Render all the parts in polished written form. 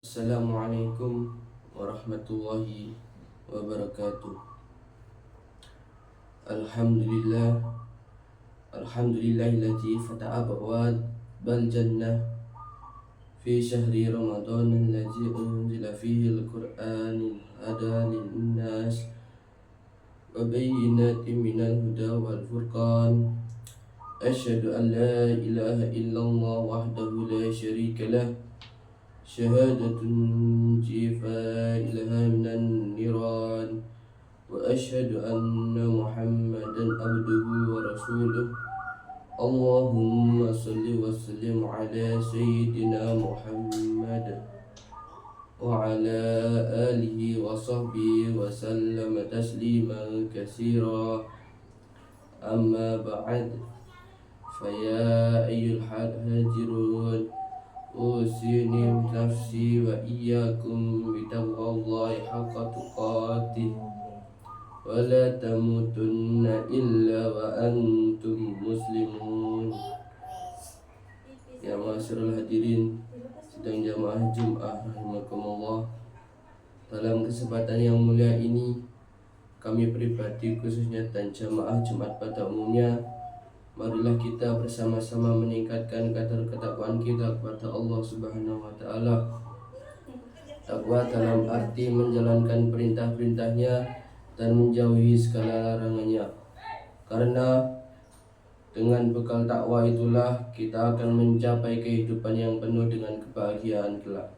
Assalamualaikum warahmatullahi wabarakatuh. Alhamdulillah, alhamdulillahilladzi fataha bal jannah fi syahri Ramadan alladzi unzila fihi al-Qur'an hada lin-nas wa bayyinatin minal huda wal furqan. Asyhadu an la ilaha illallah wahdahu la syarika lah syahadatun jifailaha minan niran wa asyhadu anna muhammadan abduhu wa rasuluh. Allahumma salli wa sallim ala sayyidina Muhammad wa ala alihi wa sahbihi wa sallama tasliman katsira. Amma ba'd, faya ayyuhal hajirun usini nafsi wa iyyakum bitaqwallahi haqqa tuqatih wa la tamutunna illa wa antum muslimun. Ya ma'asyiral hadirin sidang jamaah Jumat rahimakumullah. Dalam kesempatan yang mulia ini, kami pribadi khususnya dan jamaah Jumat pada umumnya, marilah kita bersama-sama meningkatkan kadar ketakwaan kita kepada Allah Subhanahu wa taala. Takwa dalam arti menjalankan perintah-perintahnya dan menjauhi segala larangannya. Karena dengan bekal takwa itulah kita akan mencapai kehidupan yang penuh dengan kebahagiaan kelak.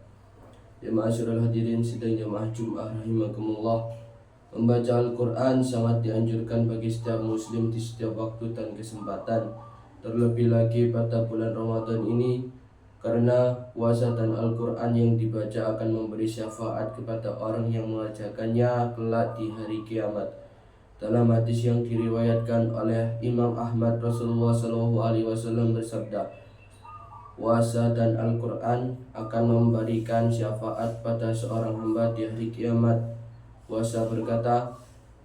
Ya ma'asyiral hadirin sidang jamaah Jumat rahimakumullah. Membaca Al-Quran sangat dianjurkan bagi setiap muslim di setiap waktu dan kesempatan. Terlebih lagi pada bulan Ramadan ini, karena puasa dan Al-Quran yang dibaca akan memberi syafaat kepada orang yang mengerjakannya kelak di hari kiamat. Dalam hadis yang diriwayatkan oleh Imam Ahmad, Rasulullah SAW bersabda, puasa dan Al-Quran akan memberikan syafaat pada seorang hamba di hari kiamat. Puasa berkata,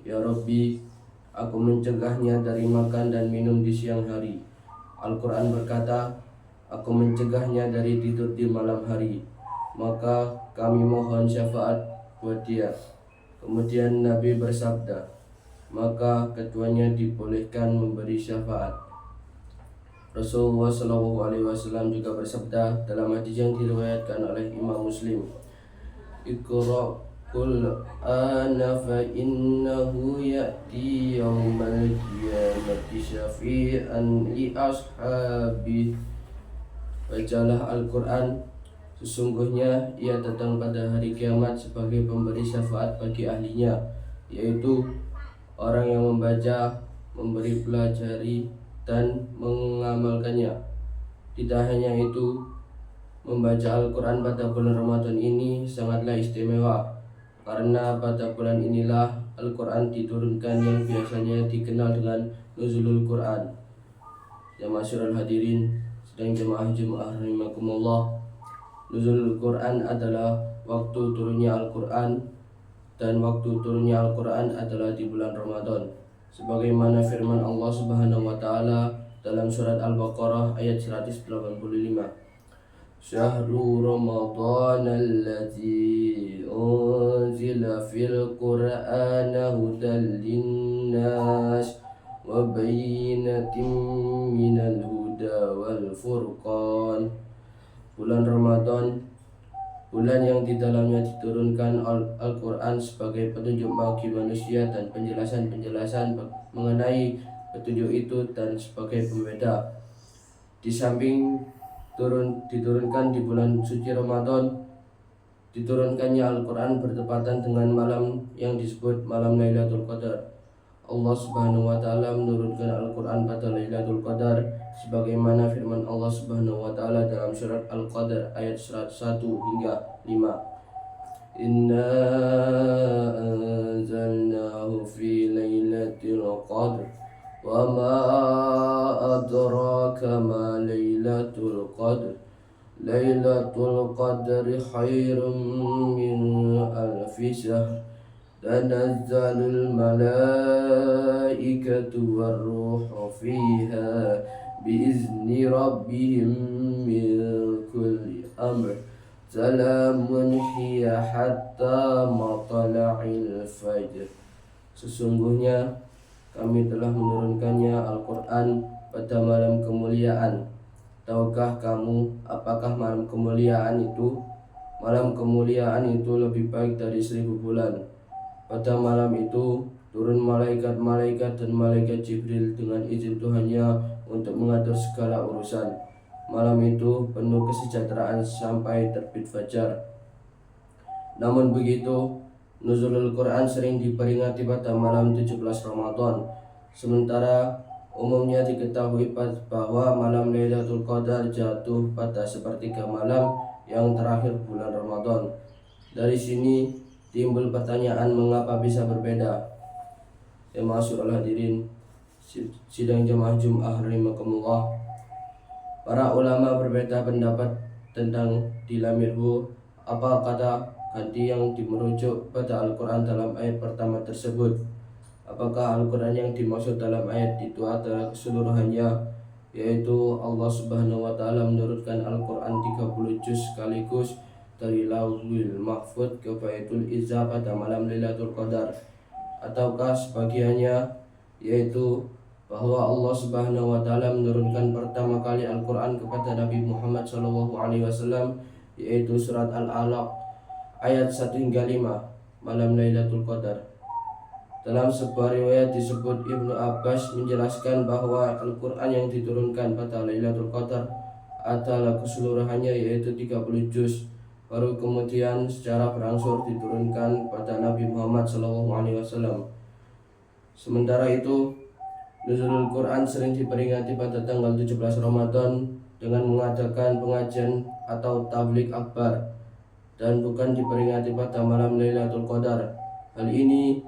"Ya Rabbi, aku mencegahnya dari makan dan minum di siang hari." Al-Quran berkata, "Aku mencegahnya dari tidur di malam hari, maka kami mohon syafaat buat dia." Kemudian Nabi bersabda, "Maka keduanya dibolehkan memberi syafaat." Rasulullah SAW juga bersabda dalam hadis yang diriwayatkan oleh Imam Muslim, "Iqra' Qul ana fa innahu ya'ti yawmal qiyamati syafi'an li ashabi." Bacalah Al-Quran, sesungguhnya ia datang pada hari kiamat sebagai pemberi syafaat bagi ahlinya, yaitu orang yang membaca, memberi pelajari, dan mengamalkannya. Tidak hanya itu, membaca Al-Quran pada bulan Ramadan ini sangatlah istimewa, karena pada bulan inilah Al-Quran diturunkan yang biasanya dikenal dengan Nuzulul Quran. Ya ma'asyiral hadirin sedang jemaah Jumat rahimakumullah, Nuzulul Quran adalah waktu turunnya Al-Quran, dan waktu turunnya Al-Quran adalah di bulan Ramadan, sebagaimana firman Allah Subhanahu wa taala dalam surat Al-Baqarah ayat 185. Syahrul Ramadan alladzi unzila fil Qur'ana hudan linnas wa bayyinatin minal huda wal furqan. Bulan Ramadan, bulan yang di dalamnya diturunkan Al-Quran sebagai petunjuk bagi manusia dan penjelasan-penjelasan mengenai petunjuk itu dan sebagai pembeda. Di samping diturunkan di bulan suci Ramadan, diturunkannya Al-Quran bertepatan dengan malam yang disebut malam Lailatul Qadar. Allah Subhanahu wa taala menurunkan Al-Quran pada Lailatul Qadar sebagaimana firman Allah Subhanahu wa taala dalam surat Al-Qadar ayat 101 hingga 5. Inna anzalnahu fi lailatul qadr wa ma adraka ma lailatul qadr. Lailatul qadri khairum min alfi syahr. Tanazzalul malaikatu warruhu fiha biizni rabbihim min kulli amr. Salamun hiya hatta matla'il fajr. Sesungguhnya kami telah menurunkannya Al-Quran pada malam kemuliaan. Tahukah kamu apakah malam kemuliaan itu? Malam kemuliaan itu lebih baik dari 1000 bulan. Pada malam itu turun malaikat-malaikat dan malaikat Jibril dengan izin Tuhannya untuk mengatur segala urusan. Malam itu penuh kesejahteraan sampai terbit fajar. Namun begitu, nuzulul Quran sering diperingati pada malam 17 Ramadan. Sementara umumnya diketahui bahwa malam Lailatul Qadar jatuh pada sepertiga malam yang terakhir bulan Ramadan. Dari sini timbul pertanyaan mengapa bisa berbeda. Ya ma'asyiral hadirin sidang jamaah Jum'ah rahimakumullah. Para ulama berbeda pendapat tentang dilamirhu, apa kata ganti yang dimerujuk pada Al-Quran dalam ayat pertama tersebut. Apakah Al-Quran yang dimaksud dalam ayat itu adalah keseluruhannya, yaitu Allah Subhanahu wa Ta'ala menurunkan Al-Quran 30 juz sekaligus dari Lauhul Mahfuz ke Baitul Izzah pada malam Lailatul Qadar, ataukah sebagiannya, yaitu bahwa Allah Subhanahu wa Ta'ala menurunkan pertama kali Al-Quran kepada Nabi Muhammad SAW, yaitu surat Al-Alaq ayat 1 hingga 5 malam Lailatul Qadar. Dalam sebuah riwayat disebut Ibnu Abbas menjelaskan bahwa Al-Quran yang diturunkan pada Lailatul Qadar adalah keseluruhannya, yaitu 30 juz. Baru kemudian secara berangsur diturunkan pada Nabi Muhammad SAW. Sementara itu, nuzulul Quran sering diperingati pada tanggal 17 Ramadan dengan mengadakan pengajian atau tabligh akbar, dan bukan diperingati pada malam Lailatul Qadar. Hal ini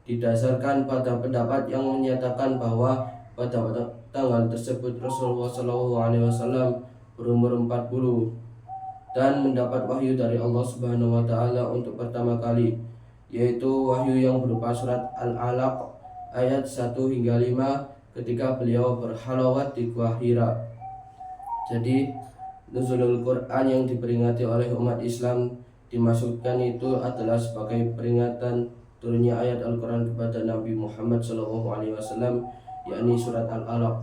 didasarkan pada pendapat yang menyatakan bahwa pada tanggal tersebut Rasulullah SAW berumur 40 dan mendapat wahyu dari Allah Subhanahu wa Ta'ala untuk pertama kali, yaitu wahyu yang berupa surat Al-Alaq ayat 1 hingga 5 ketika beliau berhalawat di Gua Hira. Jadi nuzulul Quran yang diperingati oleh umat Islam dimaksudkan itu adalah sebagai peringatan turunnya ayat Al-Quran kepada Nabi Muhammad SAW, yakni surat Al-Alaq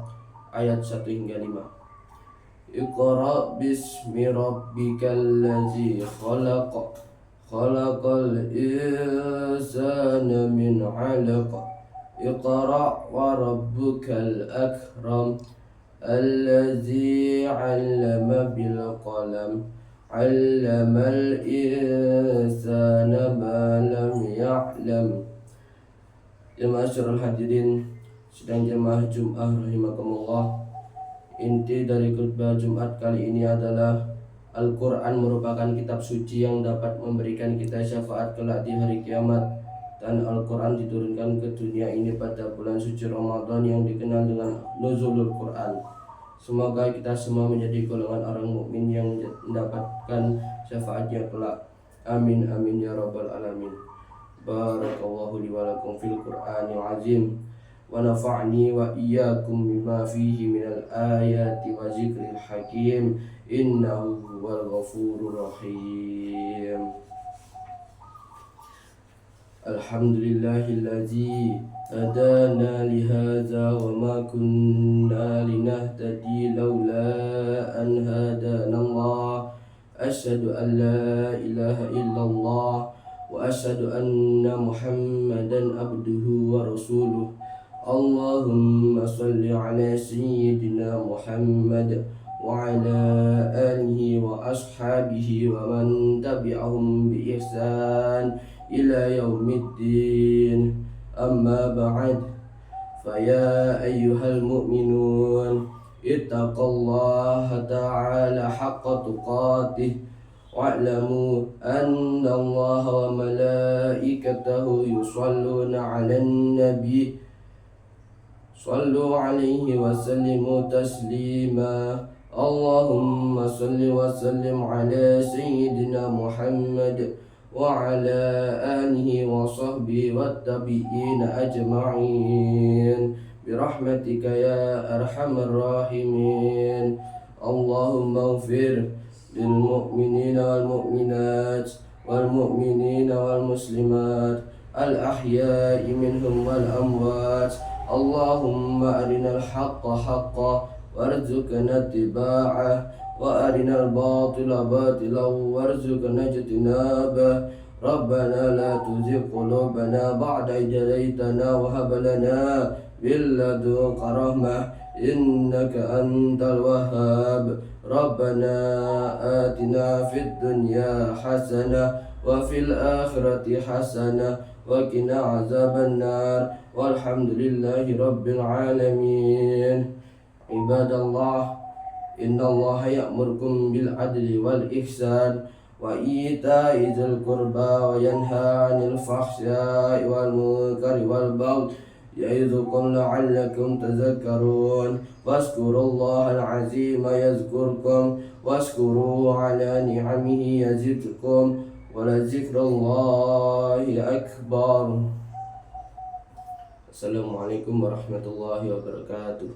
ayat 1 hingga 5. Iqra bismi rabbikal ladzi khalaq khalaqal insana min 'alaq Iqra wa rabbukal akram alladzi 'allama bil qalam 'allamal insana ma lam ya'lam. Ya ma'asyiral hadirin sidang jamaah Jum'ah rahimakumullah. Inti dari khutbah Jumat kali ini adalah Al-Quran merupakan kitab suci yang dapat memberikan kita syafaat kelak di hari kiamat, dan Al-Quran diturunkan ke dunia ini pada bulan suci Ramadan yang dikenal dengan nuzulul Quran. Semoga kita semua menjadi golongan orang mukmin yang mendapatkan syafaatnya kelak. Amin amin ya rabbal alamin. Barakallahu li wa lakum fil Qur'anil azim, wa nafa'ni wa iyyakum bima fihi minal ayati wa zikril hakim, innahu huwal ghafurur rahim. Alhamdulillahillazi hadana lihadza wa ma kunna linahtadi laula an hadana Allah. Asyhadu an la ilaha illallah wa asyhadu anna Muhammadan abduhu wa rasuluh. Allahumma salli ala sayyidina Muhammad wa ala alihi wa ashabihi wa man tabi'ahum bi ihsan ila yaumiddin. Amma ba'd, faya ayyuhal mu'minun ittaqullaha ta'ala haqqa tuqatih wa'lamu anna Allaha wa malaikatahu yusalluna 'alan nabi sallu alaihi wa sallimu taslima. Allahumma salli wa sallim ala sayyidina Muhammad wa ala alihi wa sahbihi wa tabi'ina ajma'in birahmatika ya arhamar rahimin. Allahumma ufir للمؤمنين والمؤمنات والمؤمنين والمسلمات الأحياء منهم والأموات. اللهم أرنا الحق حقا وارزقنا اتباعه وأرنا الباطل باطلا وارزقنا اجتنابه. ربنا لا تزغ قلوبنا بعد إذ هديتنا وهب لنا من لدنك رحمة إنك أنت الوهاب. ربنا آتنا في الدنيا حسنة وفي الآخرة حسنة وقنا عذاب النار والحمد لله رب العالمين. عباد الله، إن الله يأمركم بالعدل والإحسان وإيتاء ذي القربى وينهى عن الفحشاء والمنكر والبغي يعظكم لعلكم تذكرون. واذكروا الله العظيم يذكركم واشكروه على نعمه يزدكم ولذكر الله أكبر. Assalamualaikum warahmatullahi wabarakatuh.